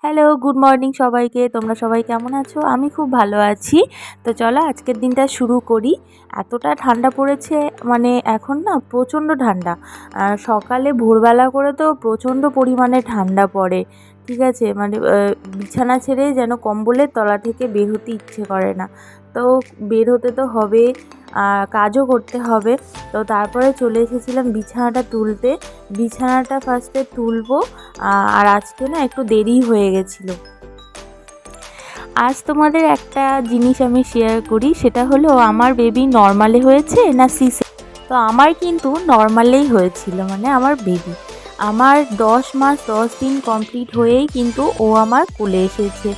Hello, good morning সবাইকে। তোমরা সবাই কেমন আছো? আমি খুব ভালো আছি। তো চলো আজকের দিনটা শুরু করি। এতটা ঠান্ডা পড়েছে, মানে এখন না প্রচণ্ড ঠান্ডা। সকালে ভোরবেলা করে তো প্রচণ্ড পরিমাণে ঠান্ডা পড়ে। ঠিক আছে? মানে বিছানা ছেড়ে যেন কম্বলের তলা থেকে বের হতে ইচ্ছে করে না। তো বের হতে তো হবে, কাজও করতে হবে। তো তারপরে চলে এসেছিলাম বিছানাটা তুলতে। বিছানাটা ফার্স্টে তুলবো। আর আজকে না একটু দেরি হয়ে গেছিলো। আজ তোমাদের একটা জিনিস আমি শেয়ার করি, সেটা হলো আমার বেবি নর্মালে হয়েছে না তো আমার কিন্তু নর্মালেই হয়েছিল, মানে আমার বেবি আমার 10 মাস 10 দিন কমপ্লিট হয়েই কিন্তু ও আমার কোলে এসেছে।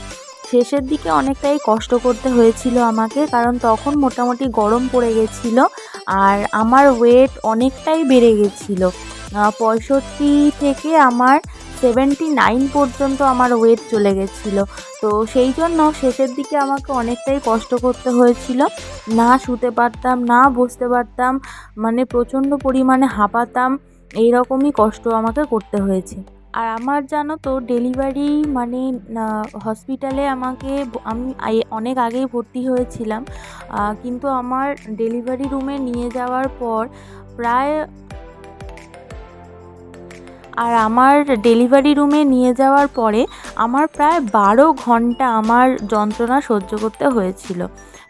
শেষের দিকে অনেকটাই কষ্ট করতে হয়েছিল আমাকে, কারণ তখন মোটামুটি গরম পড়ে গেছিলো আর আমার ওয়েট অনেকটাই বেড়ে গেছিলো। 65 থেকে আমার 79 পর্যন্ত আমার ওয়েট চলে গেছিলো। তো সেই জন্য শেষের দিকে আমাকে অনেকটাই কষ্ট করতে হয়েছিল। না শুতে পারতাম, না বসতে পারতাম, মানে প্রচণ্ড পরিমাণে হাঁপাতাম। এইরকমই কষ্ট আমাকে করতে হয়েছে। আর আমার জানো তো ডেলিভারি মানে হসপিটালে আমি অনেক আগেই ভর্তি হয়েছিলাম, কিন্তু আমার ডেলিভারি রুমে নিয়ে যাওয়ার পর প্রায় আমার ডেলিভারি রুমে নিয়ে যাওয়ার পরে আমার প্রায় 12 ঘন্টা আমার যন্ত্রণা সহ্য করতে হয়েছিল।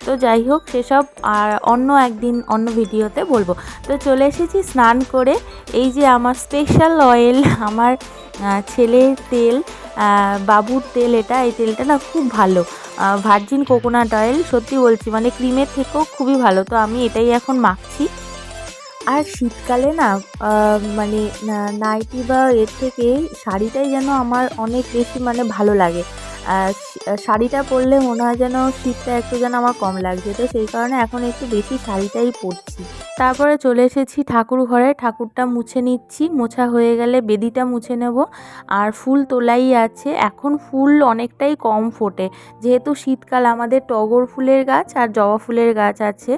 তো যাই হোক, সেসব আর অন্য একদিন অন্য ভিডিওতে বলবো। তো চলে এসেছি স্নান করে। এই যে আমার স্পেশাল অয়েল, আমার ছেলের তেল, বাবুর তেল, এই তেলটা না খুব ভালো, ভার্জিন কোকোনাট অয়েল। সত্যি বলছি, মানে ক্রিমের থেকেও খুবই ভালো। তো আমি এটাই এখন মাখছি। আর শীতকালে না মানে নাইটি বা এর থেকে শাড়িটাই যেন আমার অনেক বেশি মানে ভালো লাগে। শাড়িটা পরলে মনে হয় যেন শীতটা একটু যেন আমার কম লাগছে। তো সেই কারণে এখন একটু বেশি শাড়িটাই পরছি। তারপরে চলে এসেছি ঠাকুর ঘরে, ঠাকুরটা মুছে নিচ্ছি। মোছা হয়ে গেলে বেদিটা মুছে নেব। আর ফুল তোলাই আছে। এখন ফুল অনেকটাই কম ফোটে, যেহেতু শীতকাল। আমাদের টগর ফুলের গাছ আর জবা ফুলের গাছ আছে,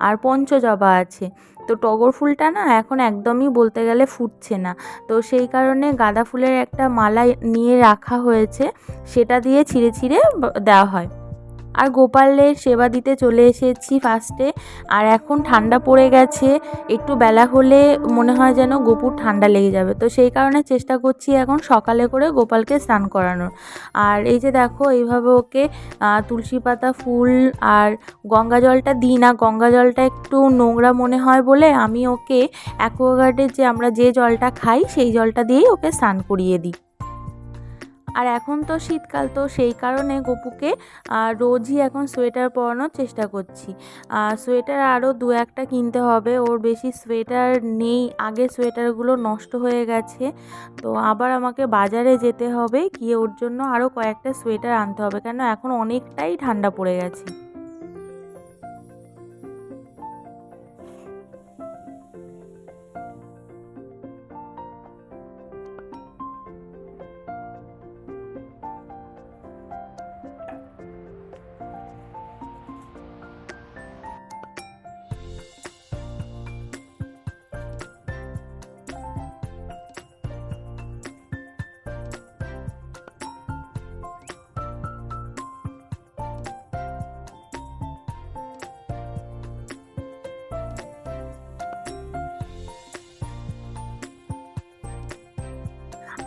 আর পঞ্চজবা আছে। তো টগর ফুলটা না এখন একদমই বলতে গেলে ফুটছে না। তো সেই কারণে গাঁদা ফুলের একটা মালা নিয়ে রাখা হয়েছে, সেটা দিয়ে ছিঁড়ে ছিঁড়ে দেওয়া হয়। আর গোপালের সেবা দিতে চলে এসেছি ফার্স্টে। আর এখন ঠান্ডা পড়ে গেছে, একটু বেলা হলে মনে হয় যেন গোপুর ঠান্ডা লেগে যাবে। তো সেই কারণে চেষ্টা করছি এখন সকালে করে গোপালকে স্নান করানোর। আর এই যে দেখো, এইভাবে ওকে তুলসী পাতা, ফুল আর গঙ্গা জলটা দিই না। গঙ্গা জলটা একটু নোংরা মনে হয় বলে আমি ওকে অ্যাকোয়াগার্ডের যে আমরা যে জলটা খাই সেই জলটা দিয়েই ওকে স্নান করিয়ে দিই। আর এখন তো শীতকাল, তো সেই কারণে গপুকে রোজই এখন সোয়েটার পরানোর চেষ্টা করছি। সোয়েটার আরও 2-1টা কিনতে হবে, ওর বেশি সোয়েটার নেই। আগের সোয়েটারগুলো নষ্ট হয়ে গেছে, তো আবার আমাকে বাজারে যেতে হবে, গিয়ে ওর জন্য আরও কয়েকটা সোয়েটার আনতে হবে, কেন এখন অনেকটাই ঠান্ডা পড়ে গেছে।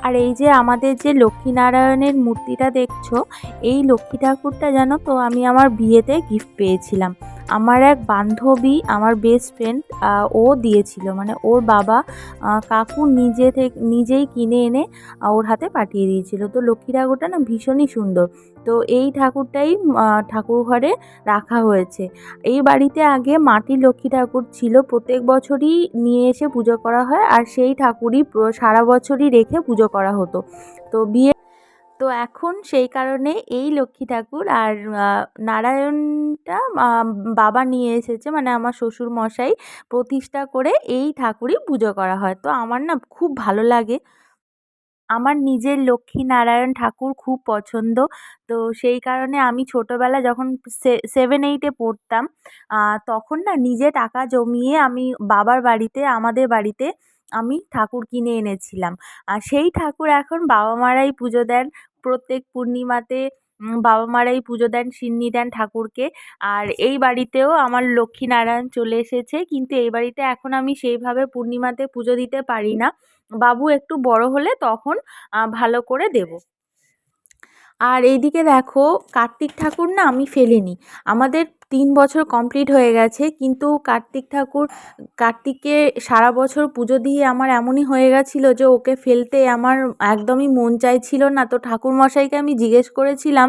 আর এই যে আমাদের যে লক্ষ্মীনারায়ণের মূর্তিটা দেখছো, এই লক্ষ্মী ঠাকুরটা জানো তো আমি আমার বিয়েতে গিফট পেয়েছিলাম। আমার এক বান্ধবী, আমার বেস্ট ফ্রেন্ড, ও দিয়েছিল, মানে ওর বাবা কাকু নিজেই কিনে এনে ওর হাতে পাঠিয়ে দিয়েছিল। তো লক্ষ্মী ঠাকুরটা না ভীষণই সুন্দর। তো এই ঠাকুরটাই ঠাকুর ঘরে রাখা হয়েছে। এই বাড়িতে আগে মাটির লক্ষ্মী ঠাকুর ছিল, প্রত্যেক বছরই নিয়ে এসে পুজো করা হয়, আর সেই ঠাকুরই সারা বছরই রেখে পুজো করা হতো। তো এখন সেই কারণে এই লক্ষ্মী ঠাকুর আর নারায়ণটা বাবা নিয়ে এসেছে, মানে আমার শ্বশুর মশাই প্রতিষ্ঠা করে এই ঠাকুরই পুজো করা হয়। তো আমার না খুব ভালো লাগে, আমার নিজের লক্ষ্মীনারায়ণ ঠাকুর খুব পছন্দ। তো সেই কারণে আমি ছোটোবেলায় যখন 7-8-এ পড়তাম, তখন না নিজে টাকা জমিয়ে আমি আমাদের বাড়িতে আমি ঠাকুর কিনে এনেছিলাম। আর সেই ঠাকুর এখন বাবা মারাই পুজো দেন। প্রত্যেক পূর্ণিমাতে বাবা মারাই পুজো দেন, সিন্নি দেন ঠাকুরকে। আর এই বাড়িতেও আমার লক্ষ্মীনারায়ণ চলে এসেছে, কিন্তু এই বাড়িতে এখন আমি সেইভাবে পূর্ণিমাতে পুজো দিতে পারি না। বাবু একটু বড় হলে তখন ভালো করে দেবো। আর এইদিকে দেখো, কার্তিক ঠাকুর না আমি ফেলিনি। আমাদের 3 বছর কমপ্লিট হয়ে গেছে, কিন্তু কার্তিককে সারা বছর পুজো দিয়ে আমার এমনই হয়ে গেছিলো যে ওকে ফেলতে আমার একদমই মন চাইছিল না। তো ঠাকুরমশাইকে আমি জিজ্ঞেস করেছিলাম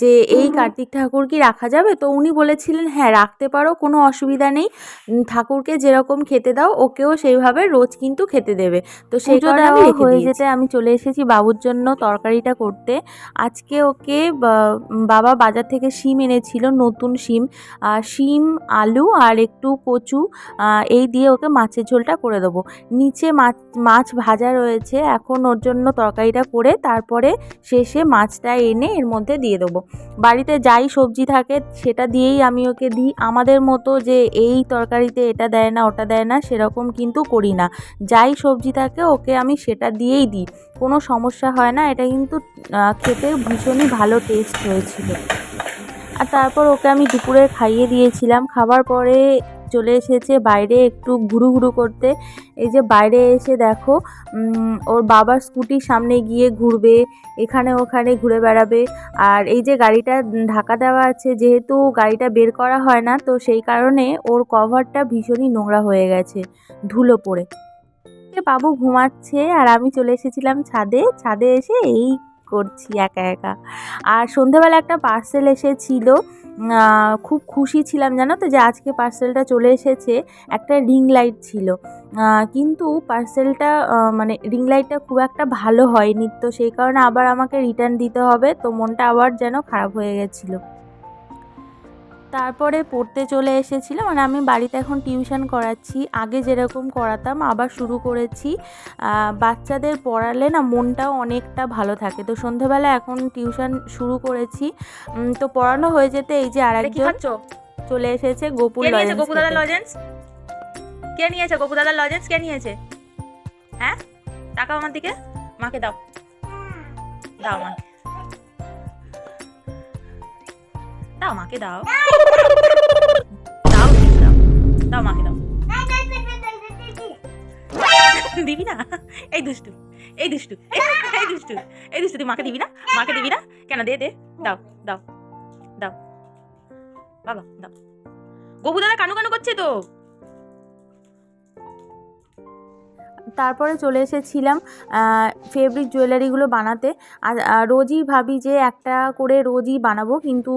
যে এই কার্তিক ঠাকুর কি রাখা যাবে? তো উনি বলেছিলেন হ্যাঁ রাখতে পারো, কোনো অসুবিধা নেই। ঠাকুরকে যেরকম খেতে দাও ওকেও সেইভাবে রোজ কিন্তু খেতে দেবে। তো সেই কারণে আমি রেখে হয়ে যেতে আমি চলে এসেছি বাবুর জন্য তরকারিটা করতে। আজকে ওকে বাবা বাজার থেকে শিম এনেছিল, নতুন শিম। শিম, আলু আর একটু কচু, এই দিয়ে ওকে মাছের ঝোলটা করে দেবো। নিচে মাছ ভাজা রয়েছে, এখন ওর জন্য তরকারিটা করে তারপরে শেষে মাছটা এনে এর মধ্যে দিয়ে দেবো। বাড়িতে যাই সবজি থাকে সেটা দিয়েই আমি ওকে দিই। আমাদের মতো যে এই তরকারিতে এটা দেয় না ওটা দেয় না সেরকম কিন্তু করি না। যাই সবজি থাকে ওকে আমি সেটা দিয়েই দিই, কোনো সমস্যা হয় না। এটা কিন্তু খেতে ভীষণই ভালো টেস্ট হয়েছিল। আর তারপর ওকে আমি দুপুরে খাইয়ে দিয়েছিলাম। খাবার পরে চলে এসেছে বাইরে একটু ঘুরু করতে। এই যে বাইরে এসে দেখো, ওর বাবার স্কুটির সামনে গিয়ে ঘুরবে, এখানে ওখানে ঘুরে বেড়াবে। আর এই যে গাড়িটা ঢাকা দেওয়া আছে, যেহেতু গাড়িটা বের করা হয় না, তো সেই কারণে ওর কভারটা ভীষণই নোংরা হয়ে গেছে, ধুলো পড়ে। বাবু ঘুমাচ্ছে আর আমি চলে এসেছিলাম ছাদে এসে এই করছি একা একা। আর সন্ধেবেলা একটা পার্সেল এসেছিল, খুব খুশি ছিলাম জানো তো যে আজকে পার্সেলটা চলে এসেছে। একটা রিং লাইট ছিল, কিন্তু পার্সেলটা মানে রিং লাইটটা খুব একটা ভালো হয়নি, তো সেই কারণে আবার আমাকে রিটার্ন দিতে হবে। তো মনটা আবার যেন খারাপ হয়ে গেছিলো। তারপরে পড়তে চলে এসেছিলাম। মানে আমি বাড়িতে এখন টিউশন করাচ্ছি, আগে যেরকম করাতাম আবার শুরু করেছি। বাচ্চাদের পড়ালে না মনটাও অনেকটা ভালো থাকে। তো সন্ধ্যেবেলা এখন টিউশন শুরু করেছি। তো পড়ানো হয়ে যেতে এই যে আরেকজন চলে এসেছে, গোপুর লজেন্স। কে নিয়েছে গোপু দাদার লজেন্স? কে নিয়েছে? হ্যাঁ, টাকা আমার দিকে, মাকে দাও, দাও মা, দাও মাকে দাও, দাও দাও, দাও মাকে দাও। দিবি না? এই দুষ্টু, এই দুষ্টু, এই দুষ্টু, এই দুষ্টু, তুই মাকে দিবি না? মাকে দিবি না কেন? দে দে, দাও দাও দাও, বাবা দাও। গবু দাদা কানু কানু করছে তো। তারপরে চলে এসেছিলাম ফেব্রিক জুয়েলারিগুলো বানাতে। আর রোজই ভাবি যে একটা করে রোজই বানাবো, কিন্তু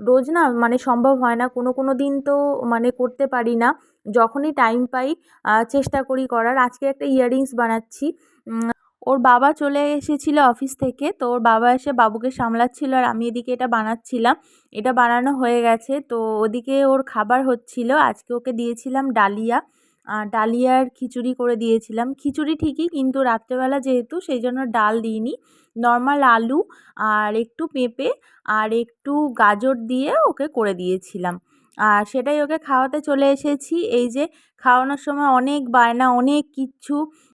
রোজ না মানে সম্ভব হয় না। কোনো দিন তো মানে করতে পারি না, যখনই টাইম পাই চেষ্টা করি করার। আজকে একটা ইয়াররিংস বানাচ্ছি। ওর বাবা চলে এসেছিলো অফিস থেকে, তো ওর বাবা এসে বাবুকে সামলাচ্ছিল আর আমি এদিকে এটা বানাচ্ছিলাম। এটা বানানো হয়ে গেছে, তো ওদিকে ওর খাবার হচ্ছিল। আজকে ওকে দিয়েছিলাম ডালিয়ার খিচুড়ি করে দিয়েছিলাম। খিচুড়ি ঠিকই, কিন্তু রাত্রেবেলা যেহেতু সেই জন্য ডাল দিইনি, নর্মাল আলু আর একটু পেঁপে আর একটু গাজর দিয়ে ওকে করে দিয়েছিলাম। আর সেটাই ওকে খাওয়াতে চলে এসেছি। এই যে খাওয়ানোর সময় অনেক বায়না, অনেক কিচ্ছু